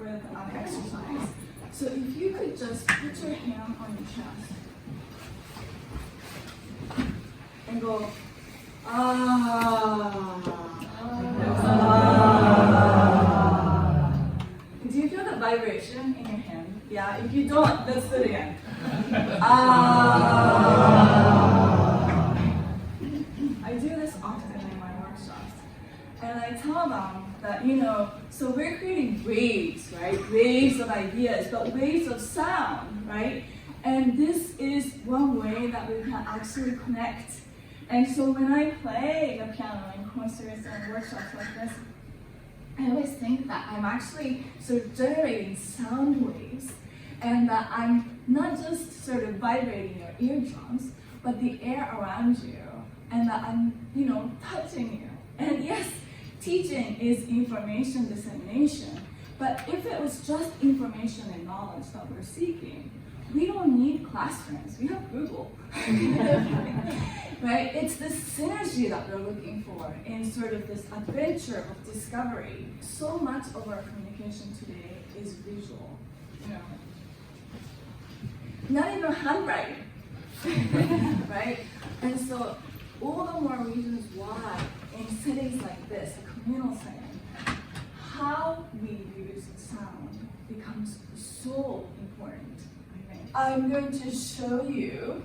with an exercise. So if you could just put your hand on your chest and go, ah. Do you feel the vibration in your hand? Yeah, if you don't, let's do it again. I do this often in my workshops. And I tell them that, so we're creating waves, right? Waves of ideas, but waves of sound, right? And this is one way that we can actually connect. And so when I play the piano in concerts and workshops like this, I always think that I'm actually sort of generating sound waves, and that I'm not just sort of vibrating your eardrums, but the air around you, and that I'm, touching you. And yes, teaching is information dissemination, but if it was just information and knowledge that we're seeking, we don't need classrooms, we have Google. Right? It's this synergy that we're looking for in sort of this adventure of discovery. So much of our communication today is visual, Not even handwriting, right? And so all the more reasons why in settings like this, a communal setting, how we use sound becomes so important, I think. I'm going to show you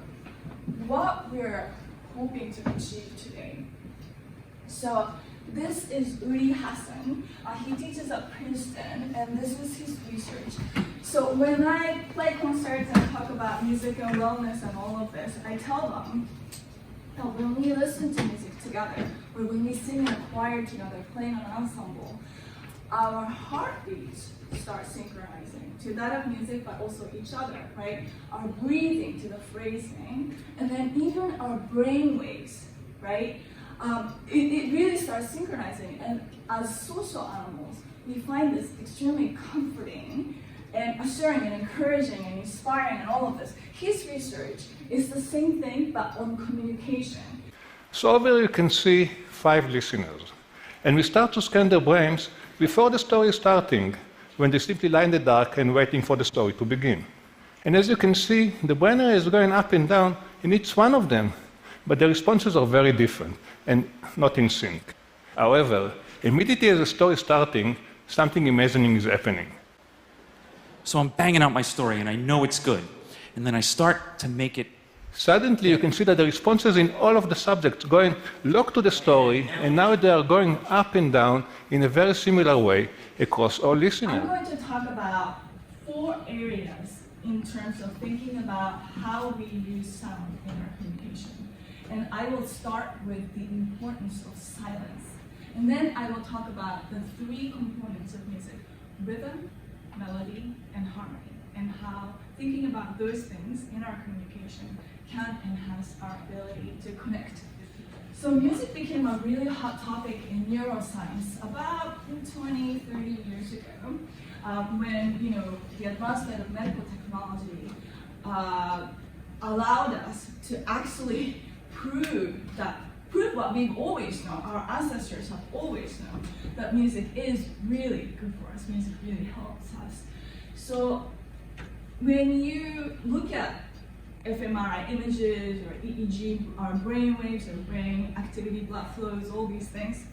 what we're hoping to achieve today. So this is Uri Hasson. He teaches at Princeton, and this is his research. So when I play concerts and talk about music and wellness and all of this, I tell them that when we listen to music together, or when we sing in a choir together, playing an ensemble, our heartbeats start synchronizing to that of music, but also each other, right? Our breathing to the phrasing, and then even our brain waves, right? It really starts synchronizing. And as social animals, we find this extremely comforting and assuring and encouraging and inspiring and all of this. His research is the same thing, but on communication. So over you can see 5 listeners. And we start to scan their brains before the story is starting, when they simply lie in the dark and waiting for the story to begin. And as you can see, the brain area is going up and down in each one of them, but the responses are very different and not in sync. However, immediately as the story is starting, something amazing is happening. So I'm banging out my story and I know it's good. And then I start to make it. Suddenly you can see that the responses in all of the subjects going locked to the story, and now they are going up and down in a very similar way across all listeners. I'm going to talk about 4 areas in terms of thinking about how we use sound in our communication. And I will start with the importance of silence. And then I will talk about the 3 components of music: rhythm, melody, and harmony, and how thinking about those things in our communication can enhance our ability to connect with people. So music became a really hot topic in neuroscience about 20, 30 years ago, when the advancement of medical technology allowed us to actually prove what we've always known, our ancestors have always known, that music is really good for us, music really helps us. So when you look at fMRI images or EEG, our brain waves or brain activity, blood flows, all these things,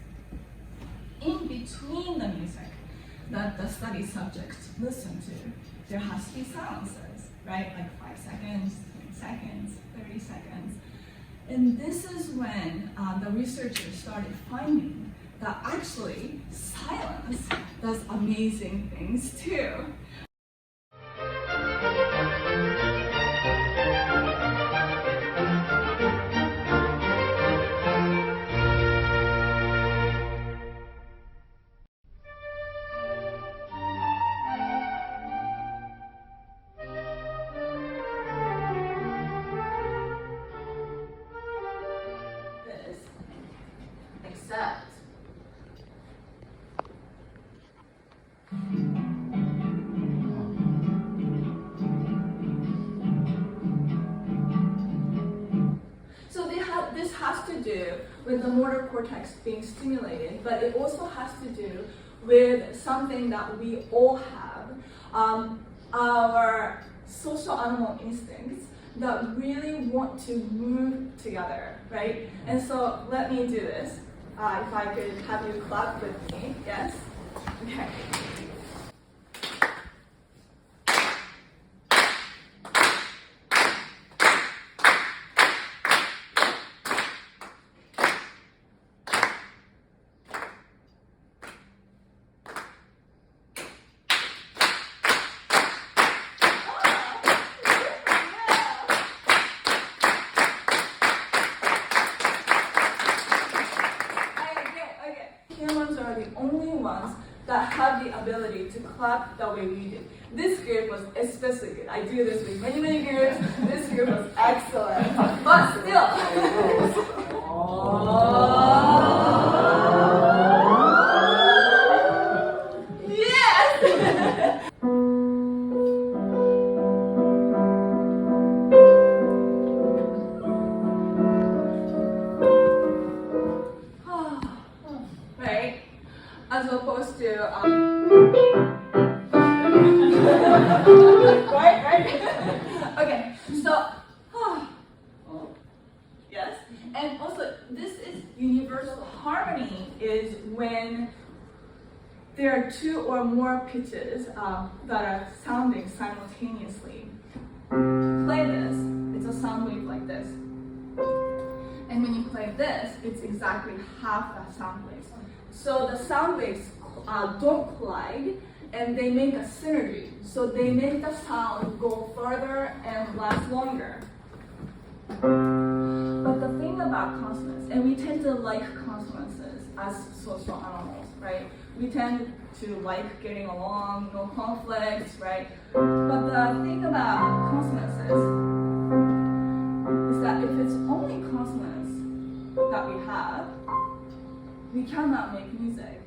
in between the music that the study subjects listen to, there has to be silences, right? Like 5 seconds, 20 seconds, 30 seconds. And this is when the researchers started finding that actually silence does amazing things too. Except so this has to do with the motor cortex being stimulated, but it also has to do with something that we all have have our social animal instincts that really want to move together, right? And so let me do this. If I could have you clap with me, yes? Okay. Humans are the only ones that have the ability to clap the way we do. This group was especially good. I do this with many, many groups. This group was excellent. But still. Yes! Right? As opposed to right? Okay, so yes, and also this is universal harmony is when there are two or more pitches that are sounding simultaneously. Play this, it's a sound wave like this. And when you play this, it's exactly half that sound wave. So the sound waves don't collide, and they make a synergy. So they make the sound go further and last longer. But the thing about consonants, and we tend to like consonances as social animals, right? We tend to like getting along, no conflicts, right? But the thing about consonants is that if it's only consonants that we have, we cannot make music.